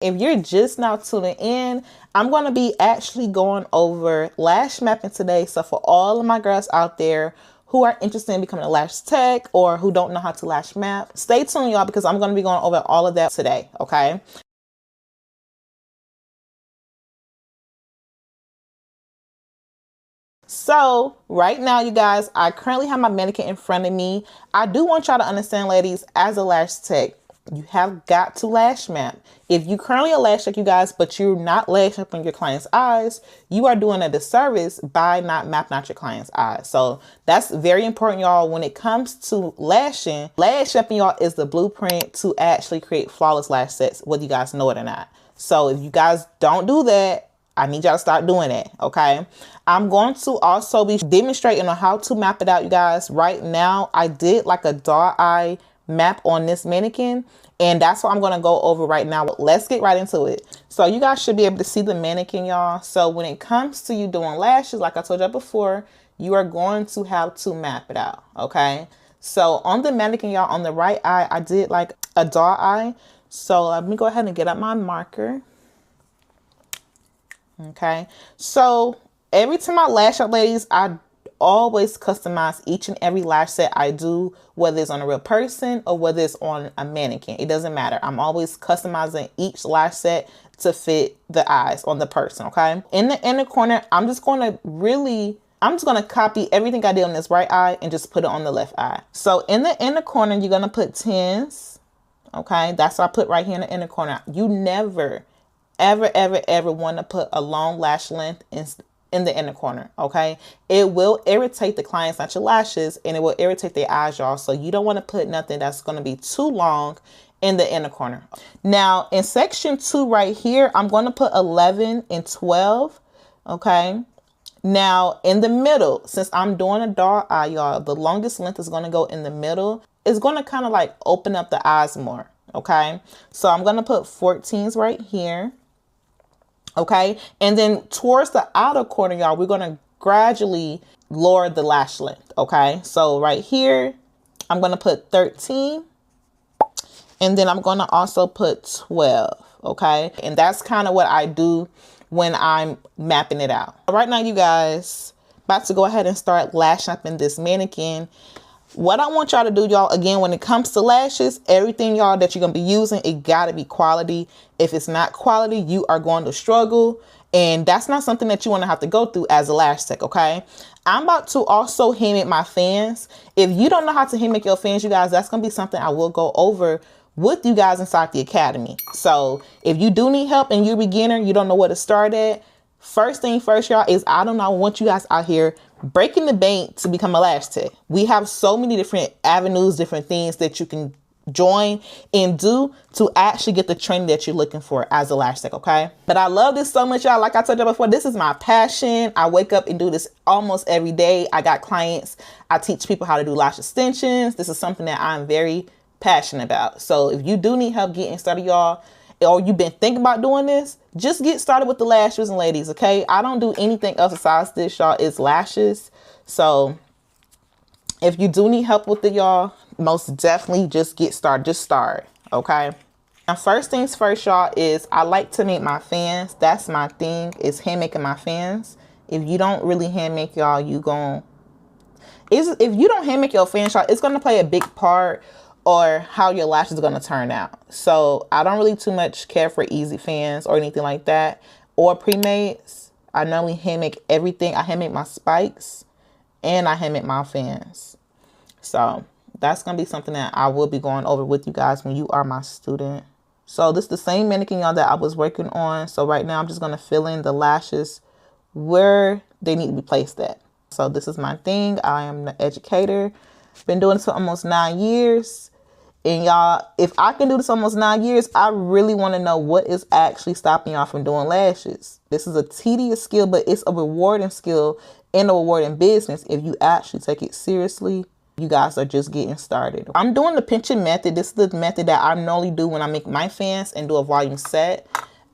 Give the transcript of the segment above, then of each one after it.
If you're just now tuning in, I'm going to be actually going over lash mapping today. So for all of my girls out there who are interested in becoming a lash tech or who don't know how to lash map, stay tuned, y'all, because I'm going to be going over all of that today, okay? So right now, you guys, I currently have my mannequin in front of me. I do want y'all to understand, ladies, as a lash tech, you have got to lash map. If you currently a lash tech, you guys, but you're not lash mapping your client's eyes, you are doing a disservice by not mapping out your client's eyes. So that's very important, y'all. When it comes to lashing, lash mapping, y'all, is the blueprint to actually create flawless lash sets, whether you guys know it or not. So if you guys don't do that, I need y'all to start doing it, okay? I'm going to also be demonstrating on how to map it out, you guys. Right now, I did like a dog eye map on this mannequin, and that's what I'm going to go over right now. Let's get right into it. So you guys should be able to see the mannequin, y'all. So when it comes to you doing lashes, like I told you before, you are going to have to map it out, okay? So on the mannequin, y'all, on the right eye, I did like a dog eye. So let me go ahead and get up my marker. Okay, so every time I lash up, ladies, I always customize each and every lash set I do, whether it's on a real person or whether it's on a mannequin. It doesn't matter. I'm always customizing each lash set to fit the eyes on the person, okay? In the inner corner, I'm just going to copy everything I did on this right eye and just put it on the left eye. So in the inner corner, you're going to put 10s, okay? That's what I put right here in the inner corner. You never ever want to put a long lash length in the inner corner, okay? It will irritate the clients, not your lashes, and it will irritate their eyes, y'all. So you don't want to put nothing that's going to be too long in the inner corner. Now in section 2 right here, I'm going to put 11 and 12, okay? Now in the middle, since I'm doing a dark eye, y'all, the longest length is going to go in the middle. It's going to kind of like open up the eyes more, okay? So I'm going to put 14s right here. Okay, and then towards the outer corner, y'all, we're going to gradually lower the lash length. Okay, so right here, I'm going to put 13, and then I'm going to also put 12. Okay, and that's kind of what I do when I'm mapping it out. Right now, you guys, about to go ahead and start lash mapping this mannequin. What I want y'all to do, y'all, again, when it comes to lashes, everything, y'all, that you're going to be using, it got to be quality. If it's not quality, you are going to struggle. And that's not something that you want to have to go through as a lash tech, okay? I'm about to also hand make my fans. If you don't know how to hand make your fans, you guys, that's going to be something I will go over with you guys inside the academy. So if you do need help and you're a beginner, you don't know where to start at, first thing first, y'all, is I want you guys out here breaking the bank to become a lash tech. We have so many different avenues, different things that you can join and do to actually get the training that you're looking for as a lash tech, okay? But I love this so much, y'all. Like I told you before, this is my passion. I wake up and do this almost every day. I got clients. I teach people how to do lash extensions. This is something that I'm very passionate about. So if you do need help getting started, y'all, or you've been thinking about doing this, just get started with the lashes, and ladies, okay? I don't do anything else besides this, y'all. It's lashes. So if you do need help with it, y'all, most definitely just get started. Just start, okay? Now, first things first, y'all, is I like to make my fans. That's my thing, is hand making my fans. If you don't really hand make, y'all, if you don't hand make your fans, y'all, it's going to play a big part or how your lashes are going to turn out. So I don't really too much care for easy fans or anything like that, or pre-mades. I normally hand make everything. I hand make my spikes and I hand make my fans. So that's going to be something that I will be going over with you guys when you are my student. So this is the same mannequin, y'all, that I was working on. So right now I'm just going to fill in the lashes where they need to be placed at. So this is my thing. I am the educator. Been doing this for almost 9 years. And y'all, if I can do this almost 9 years, I really want to know what is actually stopping y'all from doing lashes. This is a tedious skill, but it's a rewarding skill and a rewarding business if you actually take it seriously. You guys are just getting started. I'm doing the pinching method. This is the method that I normally do when I make my fans and do a volume set.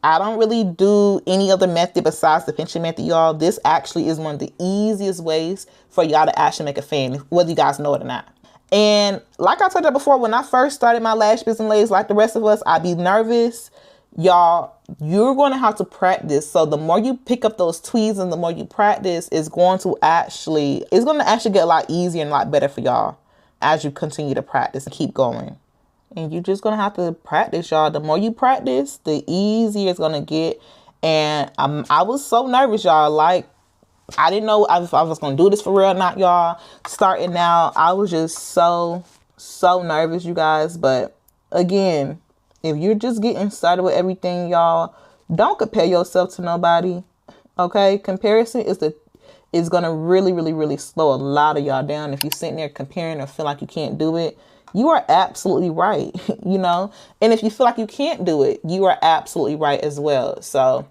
I don't really do any other method besides the pinching method, y'all. This actually is one of the easiest ways for y'all to actually make a fan, whether you guys know it or not. And like I told you before, when I first started my lash business, ladies, like the rest of us, I'd be nervous. y'all, you're going to have to practice. So the more you pick up those tweezers and the more you practice, it's going to actually get a lot easier and a lot better for y'all as you continue to practice and keep going. And you're just going to have to practice, y'all. The more you practice, the easier it's going to get. And I was so nervous, y'all. Like, I didn't know if I was going to do this for real or not, y'all. Starting out, I was just so nervous, you guys. But again, if you're just getting started with everything, y'all, don't compare yourself to nobody. Okay? Comparison is going to really slow a lot of y'all down. If you're sitting there comparing or feel like you can't do it, you are absolutely right, you know? And if you feel like you can't do it, you are absolutely right as well. So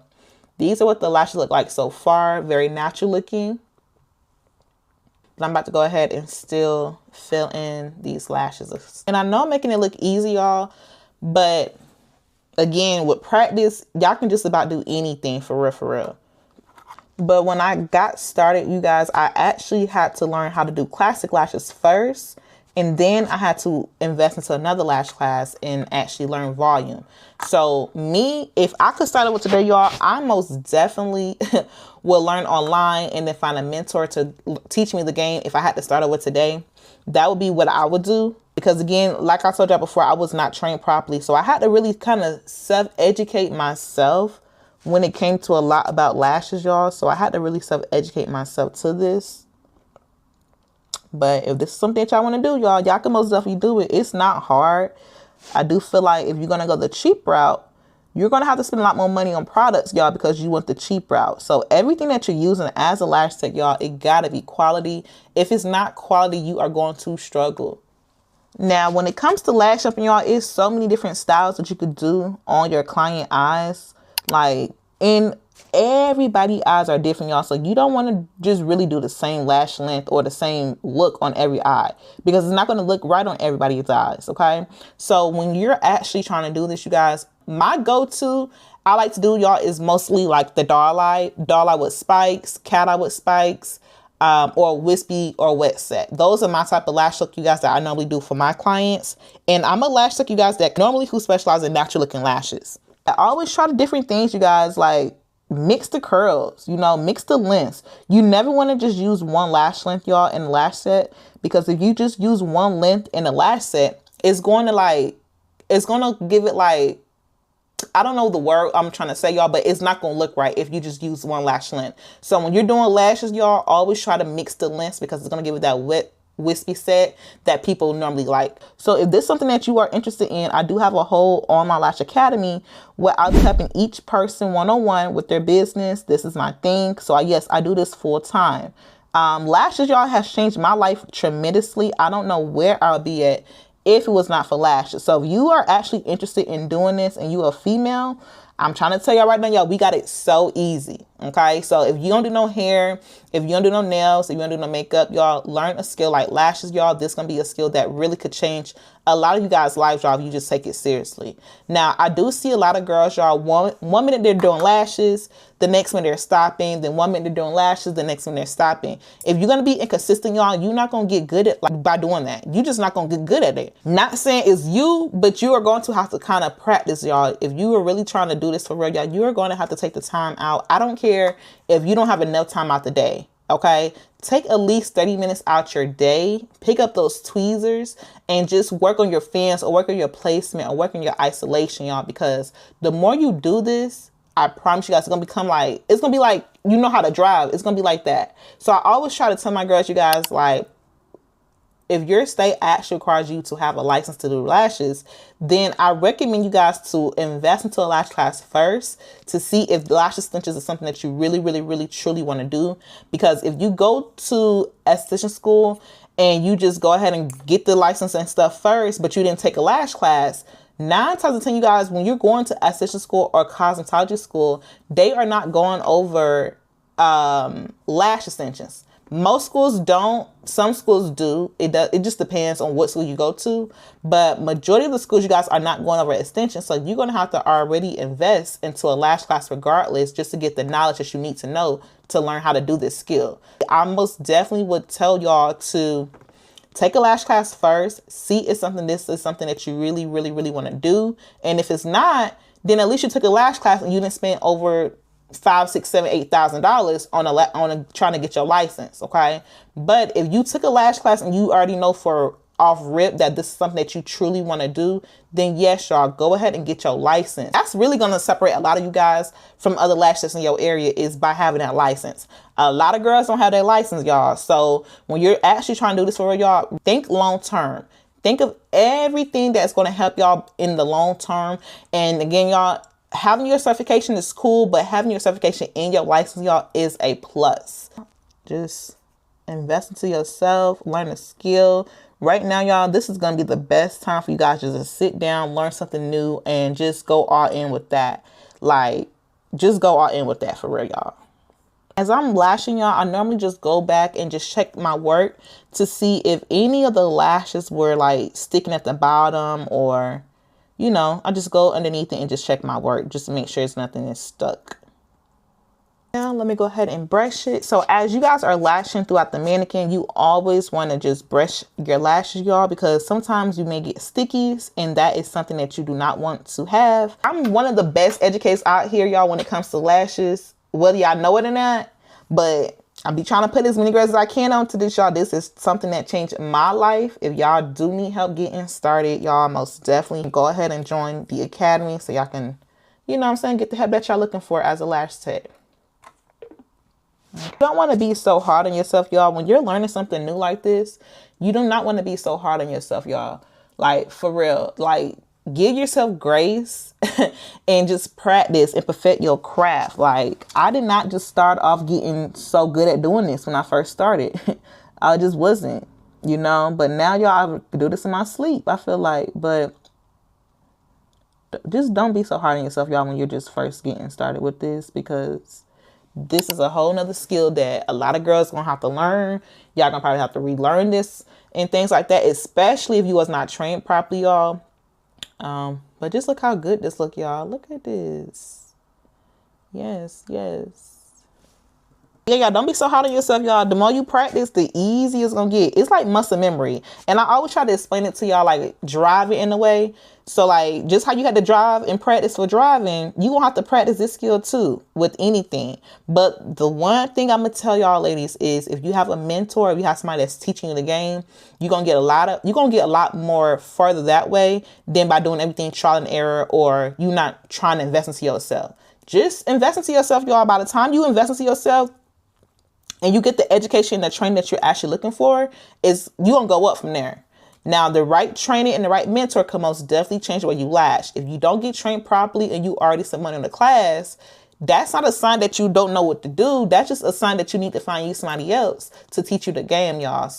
these are what the lashes look like so far. Very natural looking. But I'm about to go ahead and still fill in these lashes. And I know I'm making it look easy, y'all. But again, with practice, y'all can just about do anything for real. But when I got started, you guys, I actually had to learn how to do classic lashes first. And then I had to invest into another lash class and actually learn volume. So me, if I could start it with today, y'all, I most definitely will learn online and then find a mentor to teach me the game. If I had to start it with today, that would be what I would do. Because again, like I told y'all before, I was not trained properly. So I had to really kind of self-educate myself when it came to a lot about lashes, y'all. So I had to really self-educate myself to this. But if this is something that y'all want to do, y'all can most definitely do it. It's not hard. I do feel like if you're going to go the cheap route, you're going to have to spend a lot more money on products, y'all, because you want the cheap route. So everything that you're using as a lash tech, y'all, it got to be quality. If it's not quality, you are going to struggle. Now, when it comes to lash upping, y'all, it's so many different styles that you could do on your client eyes. Like, in everybody's eyes are different, y'all. So you don't want to just really do the same lash length or the same look on every eye, because it's not going to look right on everybody's eyes. Okay. So when you're actually trying to do this, you guys, my go-to I like to do, y'all, is mostly like the doll eye with spikes, cat eye with spikes, or wispy or wet set. Those are my type of lash look, you guys, that I normally do for my clients. And I'm a lash look, you guys, that normally who specialize in natural looking lashes. I always try different things, you guys, like mix the curls, you know, mix the lengths. You never want to just use one lash length, y'all, in the lash set, because if you just use one length in a lash set, it's going to give it like, I don't know the word I'm trying to say, y'all, but it's not going to look right if you just use one lash length. So when you're doing lashes, y'all, always try to mix the lengths, because it's going to give it that wet, wispy set that people normally like. So if this is something that you are interested in, I do have a whole online lash academy where I'll be helping each person one-on-one with their business. This is my thing. So yes, I do this full time. Lashes, y'all, has changed my life tremendously. I don't know where I'll be at if it was not for lashes. So if you are actually interested in doing this and you're a female, I'm trying to tell y'all right now, y'all, we got it so easy. Okay. So if you don't do no hair, if you don't do no nails, if you don't do no makeup, y'all, learn a skill like lashes, y'all. This is going to be a skill that really could change a lot of you guys' lives, y'all, if you just take it seriously. Now, I do see a lot of girls, y'all, one minute they're doing lashes, the next minute they're stopping, then 1 minute they're doing lashes, the next minute they're stopping. If you're going to be inconsistent, y'all, you're not going to get good at, like, by doing that. You're just not going to get good at it. Not saying it's you, but you are going to have to kind of practice, y'all. If you are really trying to do this for real, y'all, you are going to have to take the time out. I don't care if you don't have enough time out the day. Okay, take at least 30 minutes out your day, pick up those tweezers and just work on your fans or work on your placement or work on your isolation, y'all, because the more you do this, I promise you guys, it's going to become like, it's going to be like, you know how to drive. It's going to be like that. So I always try to tell my girls, you guys, like, if your state actually requires you to have a license to do lashes, then I recommend you guys to invest into a lash class first to see if lash extensions is something that you really, truly want to do. Because if you go to esthetician school and you just go ahead and get the license and stuff first, but you didn't take a lash class, 9 times out of 10, you guys, when you're going to esthetician school or cosmetology school, they are not going over lash extensions. Most schools don't. Some schools do. It just depends on what school you go to. But majority of the schools, you guys, are not going over extensions. So you're going to have to already invest into a lash class regardless, just to get the knowledge that you need to know to learn how to do this skill. I most definitely would tell y'all to take a lash class first. See if this is something that you really want to do. And if it's not, then at least you took a lash class and you didn't spend over $5, $6, $7, $8,000 on trying to get your license. Okay. But if you took a lash class and you already know for off rip that this is something that you truly want to do, then yes, y'all, go ahead and get your license. That's really going to separate a lot of you guys from other lash techs in your area, is by having that license. A lot of girls don't have their license, y'all. So when you're actually trying to do this for real, y'all, think long term. Think of everything that's going to help y'all in the long term. And again, y'all, having your certification is cool, but having your certification in your license, y'all, is a plus. Just invest into yourself, learn a skill. Right now, y'all, this is going to be the best time for you guys just to sit down, learn something new, and just go all in with that. Like, just go all in with that for real, y'all. As I'm lashing, y'all, I normally just go back and just check my work to see if any of the lashes were like sticking at the bottom, or, you know, I just go underneath it and just check my work just to make sure it's nothing is stuck. Now let me go ahead and brush it. So as you guys are lashing throughout the mannequin, you always want to just brush your lashes, y'all, because sometimes you may get stickies, and that is something that you do not want to have. I'm one of the best educators out here, y'all, when it comes to lashes, whether y'all know it or not. But I'll be trying to put as many girls as I can onto this, y'all. This is something that changed my life. If y'all do need help getting started, y'all, most definitely go ahead and join the academy so y'all can, you know what I'm saying, get the help that y'all looking for as a lash tech. You don't want to be so hard on yourself, y'all. When you're learning something new like this, you do not want to be so hard on yourself, y'all. Like, for real. Like, give yourself grace and just practice and perfect your craft. Like, I did not just start off getting so good at doing this when I first started. I just wasn't, you know. But now, y'all, I do this in my sleep, I feel like. But just don't be so hard on yourself, y'all, when you're just first getting started with this, because this is a whole nother skill that a lot of girls gonna have to learn. Y'all gonna probably have to relearn this and things like that, especially if you was not trained properly, y'all. But just look how good this look, y'all. Look at this. Yes, yes. Yeah, y'all, don't be so hard on yourself, y'all. The more you practice, the easier it's gonna get. It's like muscle memory. And I always try to explain it to y'all like driving in a way. So like, just how you had to drive and practice for driving, you gonna have to practice this skill too with anything. But the one thing I'm gonna tell y'all, ladies, is if you have a mentor, if you have somebody that's teaching you the game, you're gonna get a lot more further that way than by doing everything trial and error, or you not trying to invest into yourself. Just invest into yourself, y'all. By the time you invest into yourself and you get the education and the training that you're actually looking for, is you gonna go up from there. Now, the right training and the right mentor can most definitely change the way you lash. If you don't get trained properly and you already some money in the class, that's not a sign that you don't know what to do. That's just a sign that you need to find you somebody else to teach you the game, y'all.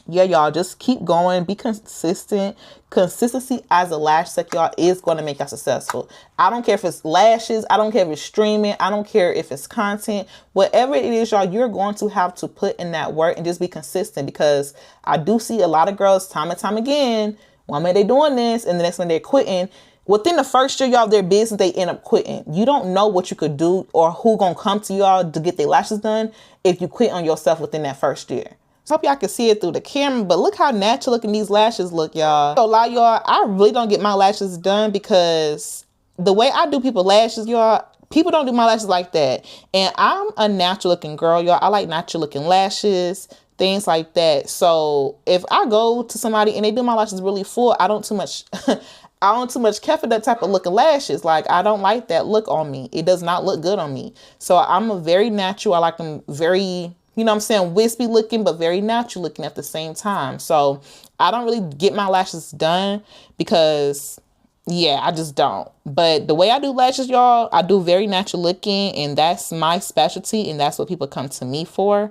Yeah, y'all, just keep going. Be consistent. Consistency as a lash tech, y'all, is going to make y'all successful. I don't care if it's lashes. I don't care if it's streaming. I don't care if it's content. Whatever it is, y'all, you're going to have to put in that work and just be consistent, because I do see a lot of girls time and time again, one minute they're doing this and the next minute they're quitting. Within the first year, y'all, of their business, they end up quitting. You don't know what you could do or who going to come to y'all to get their lashes done if you quit on yourself within that first year. Hope y'all can see it through the camera, but look how natural looking these lashes look, y'all. So a lot of y'all, I really don't get my lashes done because the way I do people lashes, y'all, people don't do my lashes like that. And I'm a natural looking girl, y'all. I like natural looking lashes, things like that. So if I go to somebody and they do my lashes really full, I don't too much care for that type of looking lashes. Like, I don't like that look on me. It does not look good on me. So I'm a very natural. I like them very, you know what I'm saying, wispy looking, but very natural looking at the same time. So I don't really get my lashes done because, yeah, I just don't. But the way I do lashes, y'all, I do very natural looking, and that's my specialty, and that's what people come to me for,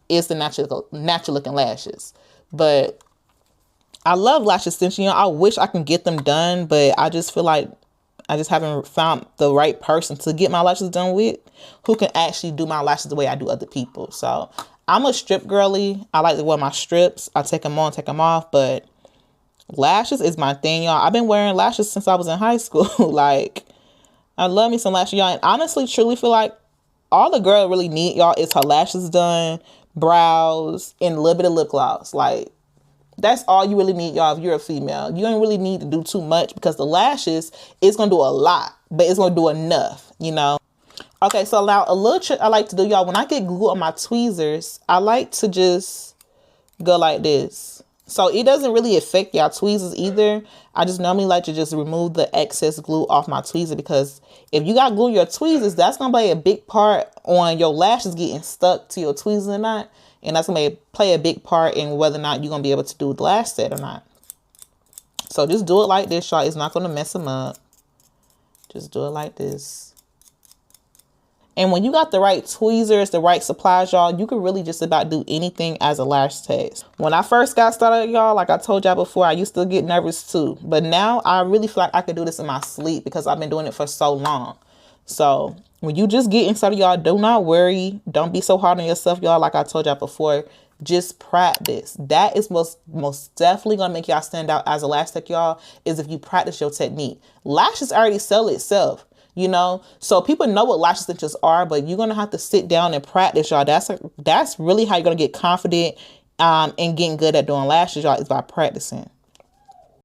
is the natural looking lashes. But I love lash extension. You know, I wish I can get them done, but I just feel like I just haven't found the right person to get my lashes done with who can actually do my lashes the way I do other people. So I'm a strip girly. I like to wear my strips. I take them on, take them off, but lashes is my thing, y'all. I've been wearing lashes since I was in high school. Like, I love me some lashes, y'all. And honestly, truly feel like all the girl really need, y'all, is her lashes done, brows, and a little bit of lip gloss. Like, that's all you really need, y'all, if you're a female. You don't really need to do too much because the lashes is going to do a lot. but it's gonna do enough, you know. Okay, so now a little trick I like to do, y'all, when I get glue on my tweezers, I like to just go like this. So it doesn't really affect y'all tweezers either. I just normally like to just remove the excess glue off my tweezer, because if you got glue in your tweezers, that's gonna play a big part on your lashes getting stuck to your tweezers or not. And that's gonna play a big part in whether or not you're gonna be able to do the lash set or not. So just do it like this, y'all. It's not gonna mess them up. Just do it like this. And when you got the right tweezers, the right supplies, y'all, you can really just about do anything as a lash test. When I first got started, y'all, like I told y'all before, I used to get nervous too. But now I really feel like I could do this in my sleep because I've been doing it for so long. So when you just get started, y'all, do not worry. Don't be so hard on yourself, y'all. Like I told y'all before, just practice. That is most definitely gonna make y'all stand out as a lash tech, y'all, is if you practice your technique. Lashes already sell itself, you know, so people know what lash extensions are, but you're gonna have to sit down and practice, y'all. That's really how you're gonna get confident in getting good at doing lashes, y'all, is by practicing.